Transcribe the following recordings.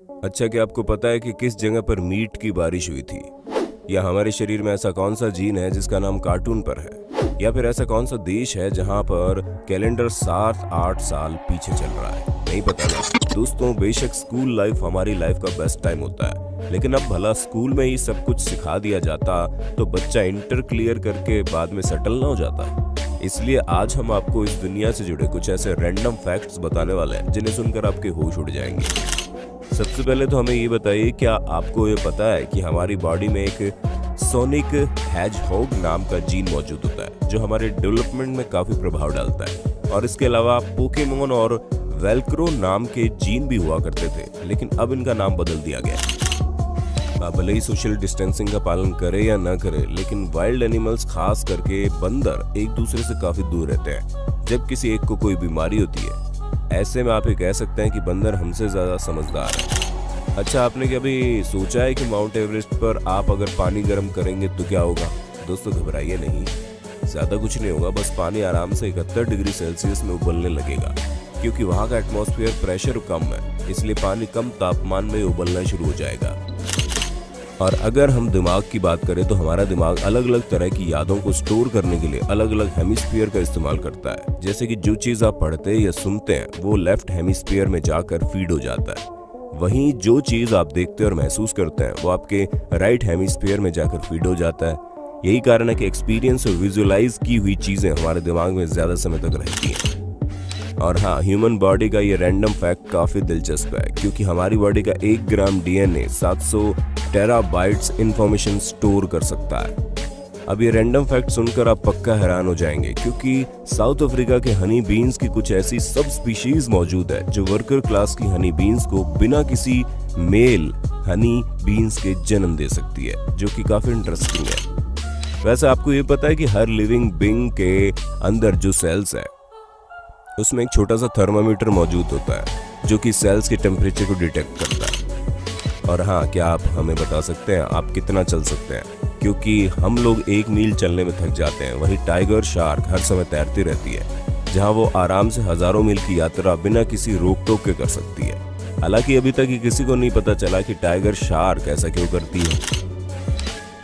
अच्छा, क्या आपको पता है कि किस जगह पर मीट की बारिश हुई थी? या हमारे शरीर में ऐसा कौन सा जीन है जिसका नाम कार्टून पर है? या फिर ऐसा कौन सा देश है जहां पर कैलेंडर 7-8 साल पीछे चल रहा है? नहीं पता ना दोस्तों। बेशक स्कूल लाइफ हमारी लाइफ का बेस्ट टाइम होता है, लेकिन अब भला स्कूल में ही सब कुछ सिखा दिया जाता तो बच्चा इंटर क्लियर करके बाद में सेटल ना हो जाता। इसलिए आज हम आपको इस दुनिया से जुड़े कुछ ऐसे रैंडम फैक्ट्स बताने वाले हैं जिन्हें सुनकर आपके होश उड़ जाएंगे। सबसे पहले तो हमें ये बताइए, क्या आपको ये पता है कि हमारी बॉडी में एक सोनिक हेजहॉग नाम का जीन मौजूद होता है जो हमारे डेवलपमेंट में काफी प्रभाव डालता है। और इसके अलावा पोकेमोन और वेल्क्रो नाम के जीन भी हुआ करते थे, लेकिन अब इनका नाम बदल दिया गया। आप भले ही सोशल डिस्टेंसिंग का पालन करे या ना करे, लेकिन वाइल्ड एनिमल्स खास करके बंदर एक दूसरे से काफी दूर रहते हैं जब किसी एक को कोई बीमारी होती है। ऐसे में आप ये कह सकते हैं कि बंदर हमसे ज्यादा समझदार है। अच्छा, आपने कभी सोचा है कि माउंट एवरेस्ट पर आप अगर पानी गर्म करेंगे तो क्या होगा? दोस्तों घबराइए नहीं, ज्यादा कुछ नहीं होगा, बस पानी आराम से 71 डिग्री सेल्सियस में उबलने लगेगा, क्योंकि वहां का एटमॉस्फेयर प्रेशर कम है, इसलिए पानी कम तापमान में उबलना शुरू हो जाएगा। और अगर हम दिमाग की बात करें तो हमारा दिमाग अलग अलग तरह की यादों को स्टोर करने के लिए अलग अलग हेमिस्फीयर का इस्तेमाल करता है। जैसे कि जो चीज आप पढ़ते या सुनते हैं वो लेफ्ट हेमिस्फीयर में जाकर फीड हो जाता है, वहीं जो चीज आप देखते और महसूस करते हैं वो आपके राइट हेमिस्फीयर में जाकर फीड हो जाता है। यही कारण है कि एक्सपीरियंस और विजुअलाइज की हुई चीजें हमारे दिमाग में ज्यादा समय तक रहती हैं। और हाँ, ह्यूमन बॉडी का ये रैंडम फैक्ट काफी दिलचस्प है, क्योंकि हमारी बॉडी का 1 ग्राम डीएनए 700 टेराबाइट्स इंफॉर्मेशन स्टोर कर सकता है। अब ये रैंडम फैक्ट सुनकर आप पक्का हैरान हो जाएंगे, क्योंकि साउथ अफ्रीका के हनी बीन्स की कुछ ऐसी सब स्पीशीज मौजूद है जो वर्कर क्लास की हनी बीन्स को बिना किसी मेल हनी बीन्स के जन्म दे सकती है, जो कि काफी इंटरेस्टिंग है। वैसे आपको ये पता है कि हर लिविंग बीइंग के अंदर जो सेल्स है उसमें एक छोटा सा थर्मामीटर मौजूद होता है जो कि सेल्स के टेम्परेचर को डिटेक्ट करता है। और हाँ, क्या आप हमें बता सकते हैं आप कितना चल सकते हैं? क्योंकि हम लोग 1 मील चलने में थक जाते हैं, वहीं टाइगर शार्क हर समय तैरती रहती है, जहां वो आराम से हजारों मील की यात्रा बिना किसी रोक टोक के कर सकती है। हालांकि अभी तक ये किसी को नहीं पता चला कि टाइगर शार्क ऐसा क्यों करती है।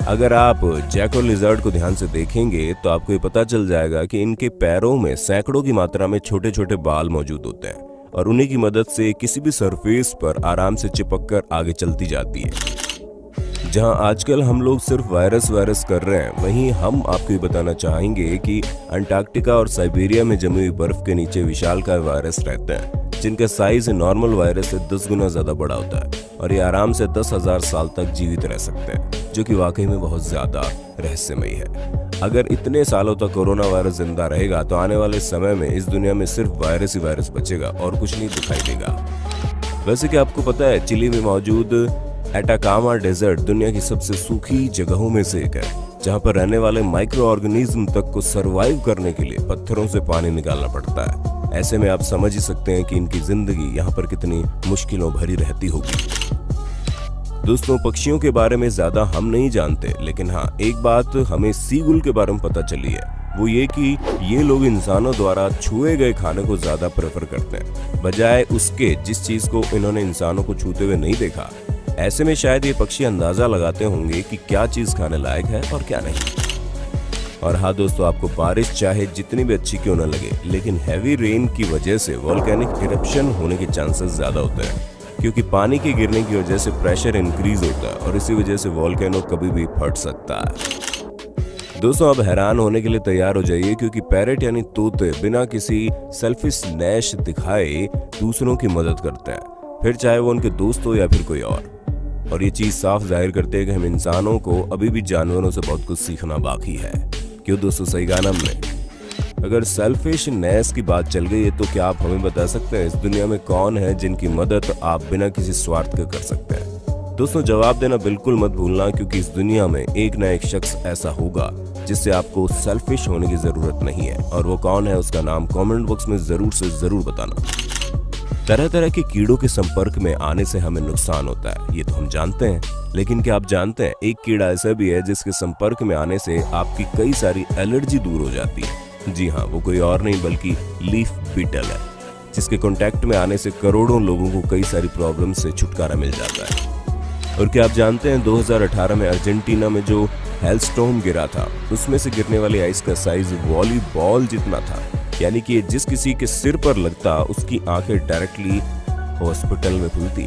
अगर आप जैको लिजर्ड को ध्यान से देखेंगे तो आपको ये पता चल जाएगा कि इनके पैरों में सैकड़ों की मात्रा में छोटे छोटे बाल मौजूद होते हैं, और उन्हीं की मदद से किसी भी सरफेस पर आराम से चिपक कर आगे चलती जाती है। जहां आजकल हम लोग सिर्फ वायरस कर रहे हैं, वहीं हम आपको ये बताना चाहेंगे कि अंटार्कटिका और साइबेरिया में जमी हुई बर्फ के नीचे विशालकाय वायरस रहते हैं, जिनका साइज नॉर्मल वायरस से 10 गुना ज्यादा बड़ा होता है, और ये आराम से 10,000 साल तक जीवित रह सकते हैं, जो कि वाकई में बहुत ज्यादा रहस्यमयी है। अगर इतने सालों तक कोरोना वायरस जिंदा रहेगा तो आने वाले समय में इस दुनिया में सिर्फ वायरस ही वायरस बचेगा और कुछ नहीं दिखाई देगा। वैसे क्या आपको पता है चिली में मौजूद एटाकामा डेजर्ट दुनिया की सबसे सूखी जगहों में से एक है, जहां पर रहने वाले माइक्रो ऑर्गेनिज्म तक को सरवाइव करने के लिए पत्थरों से पानी निकालना पड़ता है। ऐसे में आप समझ ही सकते हैं कि इनकी जिंदगी यहाँ पर कितनी मुश्किलों भरी रहती होगी। दोस्तों, पक्षियों के बारे में ज्यादा हम नहीं जानते, लेकिन हाँ, एक बात हमें सीगुल के बारे में पता चली है, वो ये कि ये लोग इंसानों द्वारा छुए गए खाने को ज्यादा प्रेफर करते हैं, बजाय उसके जिस चीज को इन्होंने इंसानों को छूते हुए नहीं देखा। ऐसे में शायद ये पक्षी अंदाजा लगाते होंगे कि क्या चीज खाने लायक है और क्या नहीं। और हाँ दोस्तों, आपको बारिश चाहे जितनी भी अच्छी क्यों न लगे, लेकिन हैवी रेन की वजह से वोल्केनिक इरप्शन होने के चांसेस ज्यादा होते हैं, क्योंकि पानी के गिरने की वजह से प्रेशर इंक्रीज होता है और इसी वजह से वोल्केनो कभी भी फट सकता है। दोस्तों, अब हैरान होने के लिए तैयार हो जाइए, क्योंकि पैरेट यानी तोते बिना किसी सेल्फिशनेस दिखाए दूसरों की मदद करते हैं, फिर चाहे वो उनके दोस्त हो या फिर कोई और ये चीज साफ जाहिर करते हैं कि हम इंसानों को अभी भी जानवरों से बहुत कुछ सीखना बाकी है। क्यों दोस्तों, सही कहा ना हमने? अगर सेल्फिशनेस की बात चल गई है तो क्या आप हमें बता सकते हैं इस दुनिया में कौन है जिनकी मदद आप बिना किसी स्वार्थ के कर सकते हैं? दोस्तों, जवाब देना बिल्कुल मत भूलना, क्योंकि इस दुनिया में एक ना एक शख्स ऐसा होगा जिससे आपको सेल्फिश होने की जरूरत नहीं है, और वो कौन है उसका नाम कमेंट बॉक्स में जरूर से जरूर बताना। तरह तरह के कीड़ों के संपर्क में आने से हमें नुकसान होता है, ये तो हम जानते हैं, लेकिन क्या आप जानते हैं एक कीड़ा ऐसा भी है जिसके संपर्क में आने से आपकी कई सारी एलर्जी दूर हो जाती है? जी हाँ, वो कोई और नहीं बल्कि लीफ बीटल है। जिसके कांटेक्ट में आने से करोड़ों लोगों को कई सारी प्रॉब्लम से छुटकारा मिल जाता है। और क्या आप जानते हैं 2018 में अर्जेंटीना में जो हेलस्टॉर्म गिरा था, उसमें से गिरने वाली आइस का साइज वॉलीबॉल जितना था, यानी कि जिस किसी के सिर पर लगता उसकी आंखें डायरेक्टली हॉस्पिटल में खुलती।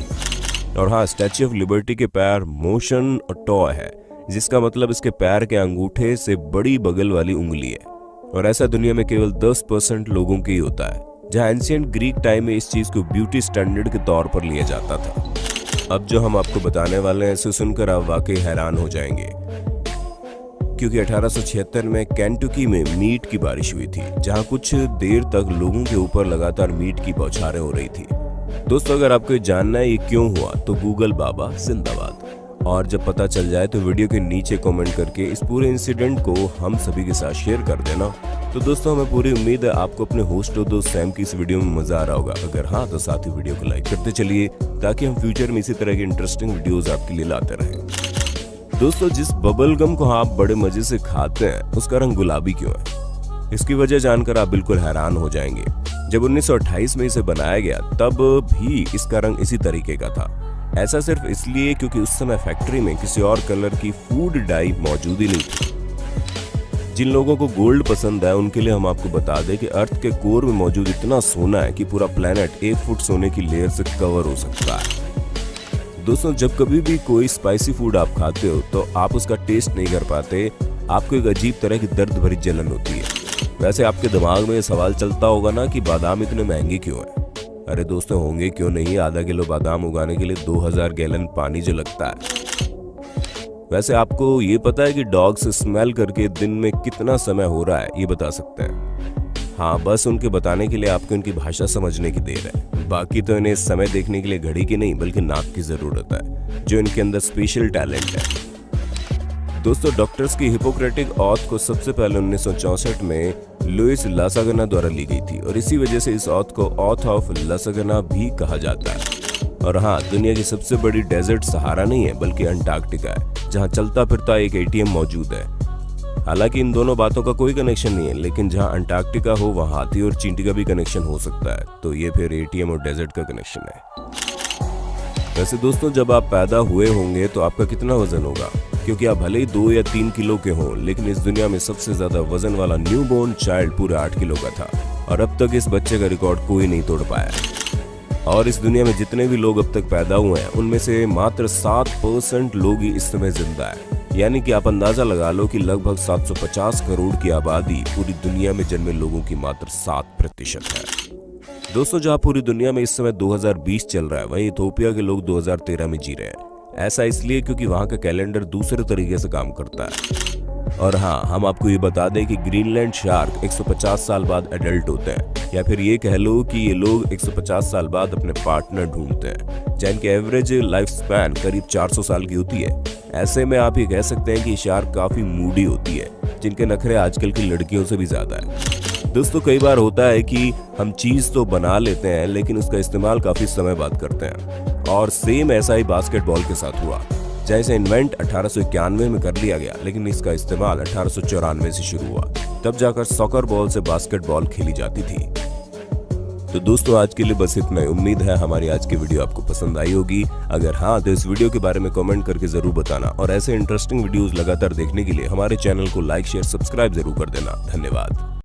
और हाँ, स्टैच्यू ऑफ लिबर्टी के पैर मोशन टॉय है, जिसका मतलब इसके पैर के अंगूठे से बड़ी बगल वाली उंगली है। और ऐसा दुनिया में केवल 10% लोगों के ही होता है, जहाँ एंशिएंट ग्रीक टाइम में इस चीज को ब्यूटी स्टैंडर्ड के तौर पर लिया जाता था। अब जो हम आपको बताने वाले हैं इसे सुनकर आप वाकई हैरान हो जाएंगे, क्योंकि 1876 में केंटुकी में मीट की बारिश हुई थी, जहां कुछ देर तक लोगों के ऊपर लगातार मीट की बौछारें हो रही थी। दोस्तों, अगर आपको जानना है ये क्यों हुआ तो गूगल बाबा जिंदाबाद। और जब पता चल जाए तो वीडियो के नीचे कमेंट करके इस पूरे इंसिडेंट को हम सभी के साथ शेयर कर देना। तो दोस्तों, हमें पूरी उम्मीद है आपको अपने होस्ट और दोस्त सैम की इस वीडियो में मजा आ रहा होगा। अगर हाँ तो साथ ही वीडियो को लाइक करते चलिए, ताकि हम फ्यूचर में इसी तरह की इंटरेस्टिंग वीडियोस आपके लिए लाते रहें। दोस्तों, जिस बबल गम को आप बड़े मजे से खाते हैं उसका रंग गुलाबी क्यों है, इसकी वजह जानकर आप बिल्कुल हैरान हो जाएंगे। जब 1928 में इसे बनाया गया तब भी इसका रंग इसी तरीके का था। ऐसा सिर्फ इसलिए क्योंकि उस समय फैक्ट्री में किसी और कलर की फूड डाई मौजूद ही नहीं थी। जिन लोगों को गोल्ड पसंद है उनके लिए हम आपको बता दें कि अर्थ के कोर में मौजूद इतना सोना है कि पूरा प्लेनेट 1 फुट सोने की लेयर से कवर हो सकता है। दोस्तों, जब कभी भी कोई स्पाइसी फूड आप खाते हो तो आप उसका टेस्ट नहीं कर पाते, आपको एक अजीब तरह की दर्द भरी जलन होती है। वैसे आपके दिमाग में ये सवाल चलता होगा ना कि बादाम इतने महंगे क्यों हैं? अरे दोस्तों, होंगे क्यों नहीं, आधा किलो बादाम उगाने के लिए 2000 गैलन पानी जो लगता है। वैसे आपको ये पता है कि डॉग्स स्मेल करके दिन में कितना समय हो रहा है ये बता सकते हैं? हाँ, बस उनके बताने के लिए आपको इनकी भाषा समझने की देर है। बाकी तो इन्हें समय देखने के लिए घड़ी की नहीं बल्कि नाक की जरूरत है, जो इनके अंदर स्पेशल टैलेंट है। दोस्तों, डॉक्टर्स की हिपोक्रेटिक ऑथ को सबसे पहले 1964 में लुइस लासागना द्वारा ली गई थी, और इसी वजह से इस ऑथ को ऑथ ऑफ लासागना भी कहा जाता है। और हाँ, दुनिया की सबसे बड़ी डेजर्ट सहारा नहीं है बल्कि अंटार्कटिका है, जहाँ चलता फिरता एक ATM मौजूद है। हालांकि इन दोनों बातों का कोई कनेक्शन नहीं है, लेकिन जहाँ अंटार्कटिका हो वहाँ हाथी और चींटी का भी कनेक्शन हो सकता है, तो ये फिर ATM और डेजर्ट का कनेक्शन है। वैसे दोस्तों, जब आप पैदा हुए होंगे तो आपका कितना वजन होगा? क्योंकि आप भले ही 2 या 3 किलो के हों, लेकिन इस दुनिया में सबसे ज्यादा वजन वाला न्यूबॉर्न चाइल्ड पूरे 8 किलो का था, और अब तक इस बच्चे का रिकॉर्ड कोई नहीं तोड़ पाया। और इस दुनिया में जितने भी लोग अब तक पैदा हुए हैं उनमें से मात्र 7% लोग ही इस समय जिंदा है। यानी कि आप अंदाजा लगा लो कि लगभग 750 करोड़ की आबादी पूरी दुनिया में जन्मे लोगों की मात्र 7% है। दोस्तों, जहाँ पूरी दुनिया में इस समय 2020 चल रहा है, वहीं इथोपिया के लोग 2013 में जी रहे हैं। ऐसा इसलिए क्योंकि वहाँ का कैलेंडर दूसरे तरीके से काम करता है। और हाँ, हम आपको ये बता दें कि ग्रीनलैंड शार्क 150 साल बाद एडल्ट होते हैं, या फिर ये कह लो कि ये लोग 150 साल बाद अपने पार्टनर ढूंढते हैं, जिनकी एवरेज लाइफ स्पैन करीब 400 साल की होती है। ऐसे में आप ये कह सकते हैं कि शार्क काफी मूडी होती है, जिनके नखरे आजकल की लड़कियों से भी ज्यादा है। दोस्तों, कई बार होता है कि हम चीज तो बना लेते हैं लेकिन उसका इस्तेमाल काफी समय बाद करते हैं, और सेम ऐसा ही बास्केटबॉल के साथ हुआ, जैसे इन्वेंट 1891 में कर लिया गया, लेकिन इसका इस्तेमाल 1894 से शुरू हुआ। तब जाकर सॉकर बॉल से बास्केटबॉल खेली जाती थी। तो दोस्तों, आज के लिए बस इतना ही। उम्मीद है हमारी आज की वीडियो आपको पसंद आई होगी। अगर हाँ तो इस वीडियो के बारे में कमेंट करके जरूर बताना, और ऐसे इंटरेस्टिंग वीडियोस लगातार देखने के लिए हमारे चैनल को लाइक, शेयर, सब्सक्राइब जरूर कर देना। धन्यवाद।